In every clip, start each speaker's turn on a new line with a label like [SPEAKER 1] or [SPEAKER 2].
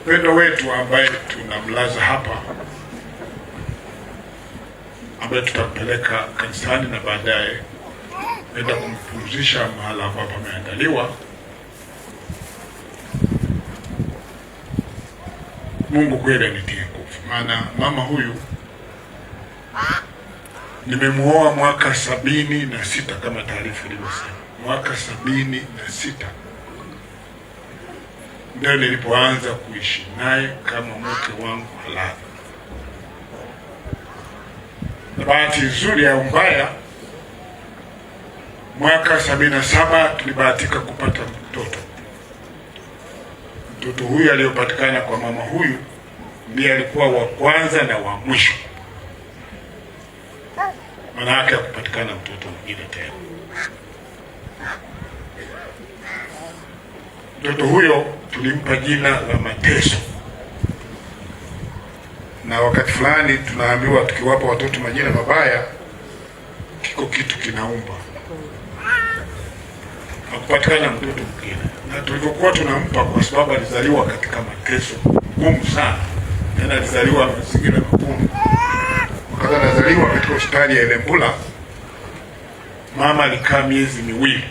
[SPEAKER 1] mpendwa wetu ambaye tunamlaza hapa, ambaye tutampeleka kanisani na baadaye kwenda kumpumzisha mahala ambapo ameandaliwa. Mungu kweli anitie nguvu, maana mama huyu nimemuoa mwaka 76 kama taarifa ilivyosema. Mwaka 76 ndio nilipoanza kuishi naye kama mke wangu halali. Na bahati nzuri au mbaya, mwaka 77 tulibahatika kupata mtoto. Mtoto huyu aliyopatikana kwa mama huyu ndiye alikuwa wa kwanza na wa mwisho. Maana yake ya kupatikana mtoto mwingine tena. Mtoto huyo tulimpa jina la Mateso, na wakati fulani tunaambiwa tukiwapa watoto majina mabaya kiko kitu kinaumba. Hakupatikana mtoto mwingine, na tulivyokuwa tunampa, kwa sababu alizaliwa katika mateso ngumu sana, tena alizaliwa mazingira magumu. Wakati anazaliwa katika hospitali ya Ilembula, mama alikaa miezi miwili.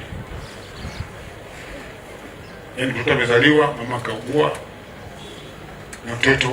[SPEAKER 1] Yaani mtoto amezaliwa, mama akaugua na mtoto